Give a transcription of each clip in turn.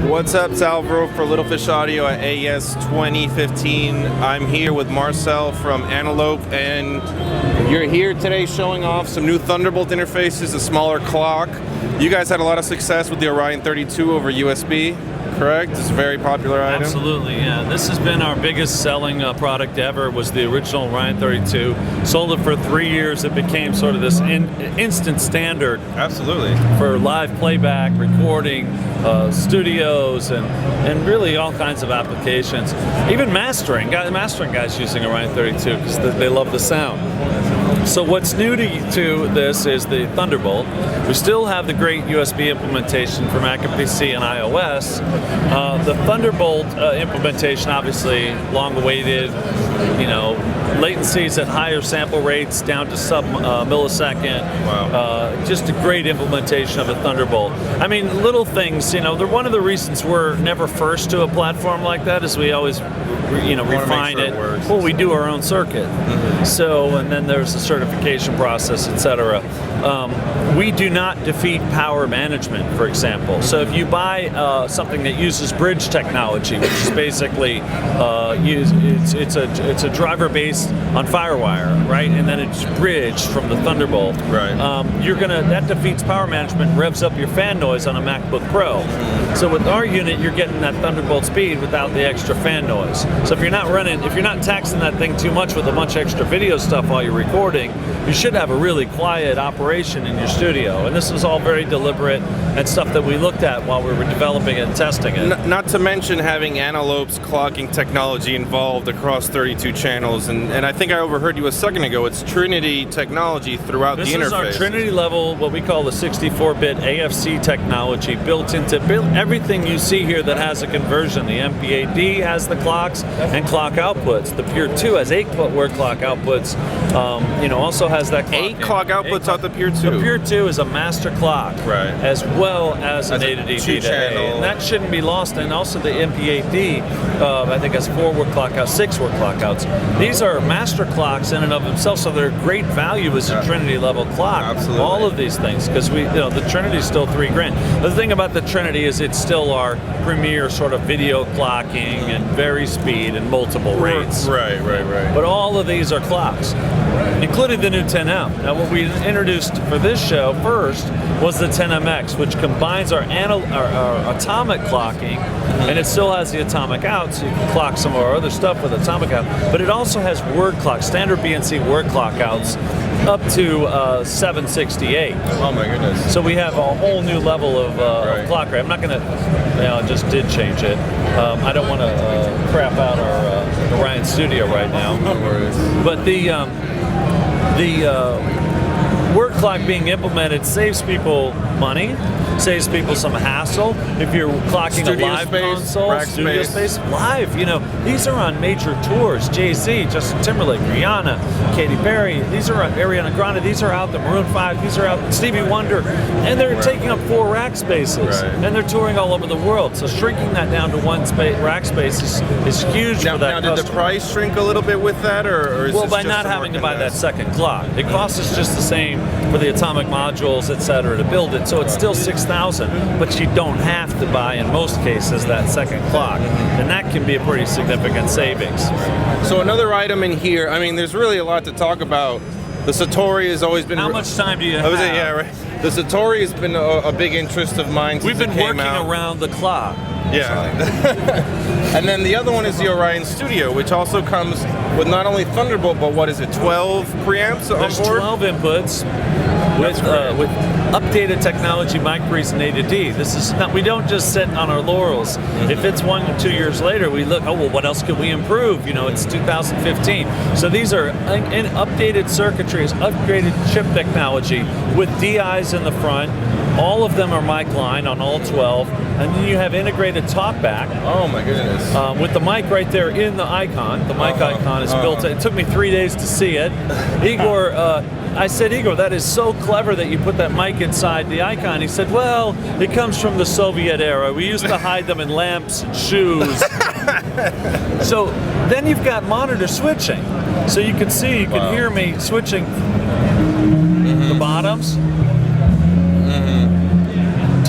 What's up, it's Alvaro for Little Fish Audio at AES 2015. I'm here with Marcel from Antelope, and you're here today showing off some new Thunderbolt interfaces, a smaller clock. You guys had a lot of success with the Orion 32 over USB, correct? It's a very popular item. Absolutely, yeah. This has been our biggest selling product ever, was the original Orion 32. Sold it for 3 years. It became sort of this instant standard. Absolutely. For live playback, recording, studios, and really all kinds of applications. Even mastering guys using Orion 32 because they love the sound. So what's new to this is the Thunderbolt. We still have the great USB implementation for Mac and PC and iOS. The Thunderbolt implementation, obviously long-awaited, latencies at higher sample rates down to sub-millisecond. Wow. Just a great implementation of the Thunderbolt. I mean, little things, they're one of the reasons we're never first to a platform like that is we always refine it. Well, we do our own circuit. Mm-hmm. So, and then there's the certification process, etc. We do not defeat power management, for example. So if you buy something that uses bridge technology, which is basically it's a driver based on FireWire, right? And then it's bridged from the Thunderbolt. Right. That defeats power management, revs up your fan noise on a MacBook Pro. So with our unit, you're getting that Thunderbolt speed without the extra fan noise. So if you're not taxing that thing too much with a bunch of extra video stuff while you're recording, you should have a really quiet operation in your studio. And this was all very deliberate and stuff that we looked at while we were developing it and testing it. Not to mention having Antelope's clocking technology involved across 32 channels. And I think I overheard you a second ago, it's Trinity technology throughout the interface. This is our Trinity level, what we call the 64-bit AFC technology built into everything you see here that has a conversion. The MPAD has the clocks and clock outputs. The Pure 2 has 8 word clock outputs. Also has that clock. 8 clock outputs out the Pure 2. The Pure 2 is a master clock, right, as well as an A to D to A. And that shouldn't be lost. And also the MPAD, I think has 4 word clock outs, 6 word clock outs. These are master clocks in and of themselves, so they're great value as a Trinity level clock. Absolutely. All of these things, because the Trinity is still $3,000. The thing about the Trinity is it's still our premier sort of video clocking and very speed and multiple rates. Right. But all of these are clocks, including the new 10M. Now, what we introduced for this show first was the 10MX, which combines our atomic clocking, and it still has the atomic out, so you can clock some of our other stuff with atomic out, but it also has word clock, standard BNC word clock outs up to 768. Oh my goodness. So we have a whole new level of clock rate. I'm not going to, just did change it. I don't want to crap out our Orion studio right now. No worries. But the word clock being implemented saves people money, saves people some hassle. If you're clocking Studio a live space, console, rack studio space, live, these are on major tours. Jay-Z, Justin Timberlake, Rihanna, Katy Perry, these are on Ariana Grande, these are out, the Maroon 5, these are out, Stevie Wonder, and they're taking up 4 rack spaces, and they're touring all over the world. So shrinking that down to 1 rack space is huge for that Now, did the price shrink a little bit with that, or is well, this by just not a having to more buy that second clock. It costs us just the same for the atomic modules, etc., to build it. So it's still $6,000, but you don't have to buy, in most cases, that second clock. And that can be a pretty significant savings. So another item in here, I mean, there's really a lot to talk about. The Satori has always been... How much time do you have? Yeah, right. The Satori has been a big interest of mine since We've been it came working out. around the clock. Yeah. And then the other one is the Orion Studio, which also comes with not only Thunderbolt, but what is it, 12 preamps on There's board? 12 inputs with updated technology mic pre's and A to D. This is not, we don't just sit on our laurels. If it's 1 or 2 years later, we look, what else could we improve? It's 2015. So these are in updated circuitries, upgraded chip technology with DIs in the front. All of them are mic line on all 12, and then you have integrated talkback. Oh my goodness! With the mic right there in the icon. The mic icon is built. It took me 3 days to see it. Igor, I said, Igor, that is so clever that you put that mic inside the icon. He said, well, it comes from the Soviet era. We used to hide them in lamps and shoes. So then you've got monitor switching. So you can see, you can hear me switching the bottoms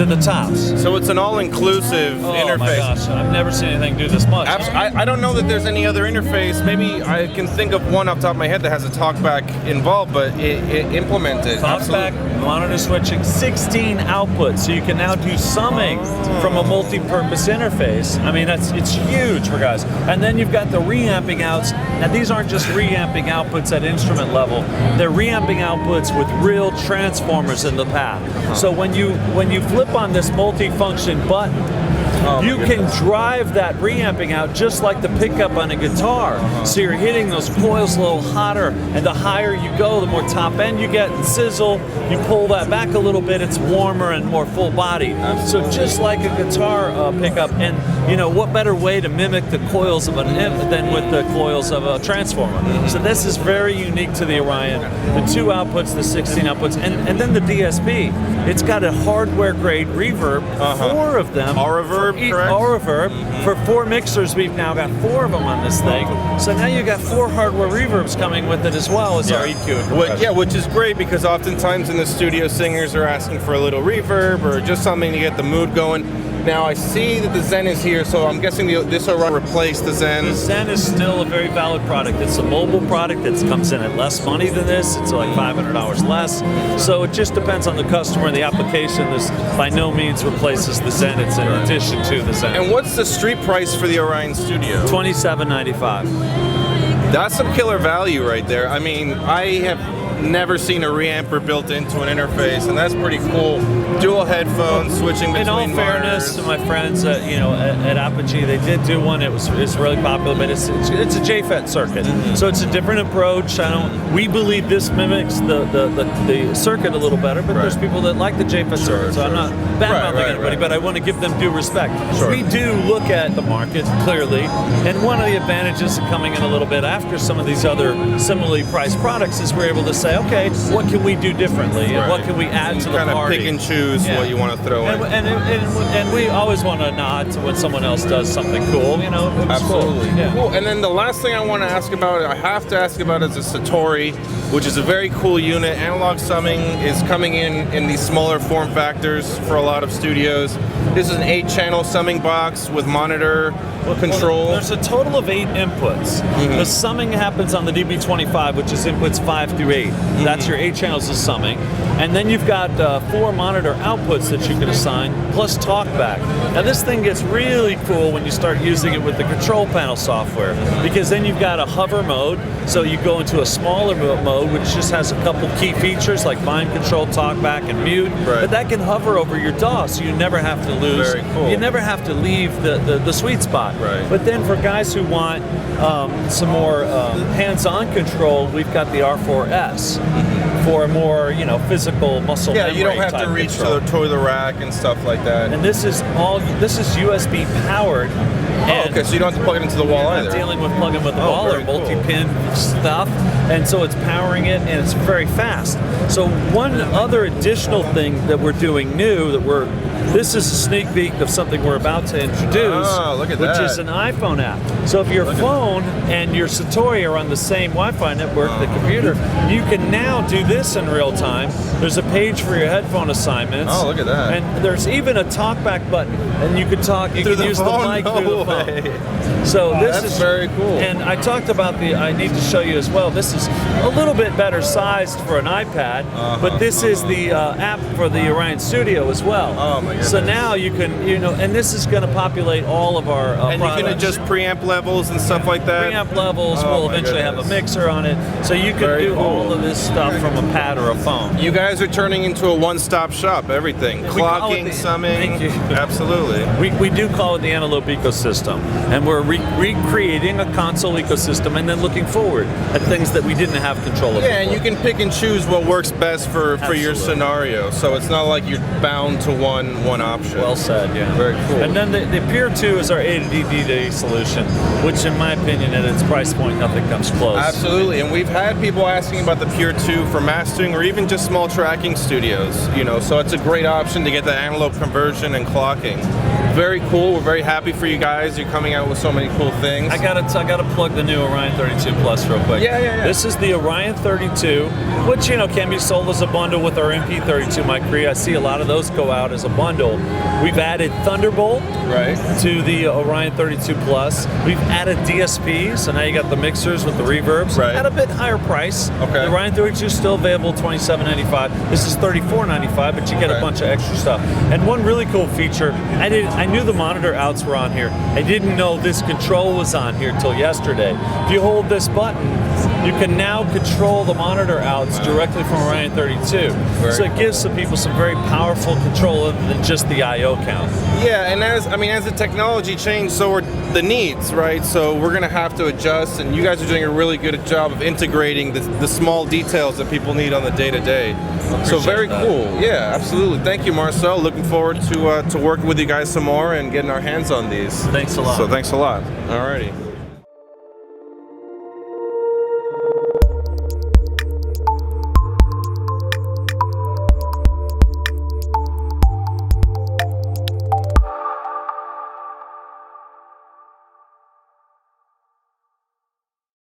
to the tops. So it's an all-inclusive interface. Oh my gosh, I've never seen anything do this much. I don't know that there's any other interface. Maybe I can think of one off the top of my head that has a talkback involved, but it implemented. Talkback, monitor switching, 16 outputs, so you can now do summing from a multi-purpose interface. I mean, it's huge for guys. And then you've got the reamping outs. Now these aren't just reamping outputs at instrument level. They're reamping outputs with real transformers in the path. So when you flip on this multi-function button, you can drive that reamping out just like the pickup on a guitar. So you're hitting those coils a little hotter, and the higher you go, the more top end you get and sizzle. You pull that back a little bit, it's warmer and more full body. So just like a guitar pickup, and you know, what better way to mimic the coils of an amp than with the coils of a transformer. So this is very unique to the Orion. The 2 outputs, the 16 outputs, and then the DSP. It's got a hardware grade reverb, 4 of them. Auraverb, correct? Auraverb. For 4 mixers, we've now got 4 of them on this thing. So now you got 4 hardware reverbs coming with it as well as our EQ. Which is great, because oftentimes in the studio singers are asking for a little reverb or just something to get the mood going. Now I see that the Zen is here, so I'm guessing this will replace the Zen. The Zen is still a very valid product. It's a mobile product that comes in at less money than this. It's like $500 less. So it just depends on the customer and the application. This by no means replaces the Zen. It's in addition to the Zen. And what's the street price for the Orion Studio? $27.95. That's some killer value right there. I mean, I have never seen a reamper built into an interface, and that's pretty cool. Dual headphones, switching between In all fairness to my friends, at Apogee, they did do one. It's really popular, but it's a JFET circuit, so it's a different approach. We believe this mimics the circuit a little better, but there's people that like the JFET circuit, so I'm not bad-mouthing anybody, but I want to give them due respect. We do look at the market clearly, and one of the advantages of coming in a little bit after some of these other similarly priced products is we're able to say, okay, what can we do differently, and what can we add to the party? Kind of pick and choose what you want to throw in. And we always want to nod to when someone else does something cool, you know. Absolutely. Cool. Yeah. Cool. And then the last thing I want to ask about, I have to ask about, is a Satori, which is a very cool unit. Analog summing is coming in these smaller form factors for a lot of studios. This is an 8-channel summing box with monitor control. Well, there's a total of 8 inputs. The summing happens on the DB25, which is inputs 5 through 8. That's your 8 channels of summing. And then you've got 4 monitor outputs that you can assign, plus talkback. Now this thing gets really cool when you start using it with the control panel software, because then you've got a hover mode, so you go into a smaller mode, which just has a couple key features like volume control, talkback, and mute. But that can hover over your DAW, so you never have to lose. Very cool. You never have to leave the sweet spot. But then for guys who want some more hands-on control, we've got the R4S for a more, physical muscle memory. Yeah, you don't have to reach to the rack and stuff like that. And this is USB powered. Okay, so you don't have to plug it into the wall either. Not dealing with plugging with the wall or multi-pin stuff, and so it's powering it, and it's very fast. So one other additional thing that we're doing new, this is a sneak peek of something we're about to introduce, which is an iPhone app. So if your phone and your Satori are on the same Wi-Fi network, the computer, you can now do this in real time. There's a page for your headphone assignments. Oh, look at that. And there's even a talkback button, and you can talk, you can use the mic through the phone. So this is very cool. And I talked about I need to show you as well, this is a little bit better sized for an iPad, but this is the app for the Orion Studio as well. Oh my goodness. So now you can, and this is going to populate all of our and products. You can adjust preamp levels and stuff like that? Preamp levels, we'll eventually have a mixer on it, so you can do all of this stuff from a pad or a phone. You guys are turning into a one-stop shop, everything. Clocking, summing. Thank you. Absolutely. We do call it the Antelope ecosystem, and we're recreating a console ecosystem and then looking forward at things that we didn't have control of. Yeah, and you can pick and choose what works best for your scenario, so it's not like you're bound to one option. Well said, yeah. Very cool. And then the Pure 2 is our ADD solution, which in my opinion at its price point nothing comes close. Absolutely, and we've had people asking about the Pure 2 for mastering or even just small tracking studios, so it's a great option to get the Antelope conversion and clocking. Very cool. We're very happy for you guys. You're coming out with so many cool things. I gotta plug the new Orion 32 Plus real quick. Yeah. This is the Orion 32, which can be sold as a bundle with our MP32 mic pre. I see a lot of those go out as a bundle. We've added Thunderbolt to the Orion 32 Plus. We've added DSP, so now you got the mixers with the reverbs at a bit higher price. Okay. The Orion 32 is still available $27.95. This is $34.95, but you get a bunch of extra stuff. And one really cool feature, I knew the monitor outs were on here. I didn't know this control was on here until yesterday. If you hold this button, you can now control the monitor outs directly from Orion 32. So it gives some people some very powerful control other than just the I/O count. Yeah, and as the technology changed, so are the needs, right? So we're gonna have to adjust, and you guys are doing a really good job of integrating the small details that people need on the day-to-day. So very cool. Yeah, absolutely. Thank you, Marcel. Looking forward to working with you guys some more and getting our hands on these. Thanks a lot. So thanks a lot. Alrighty.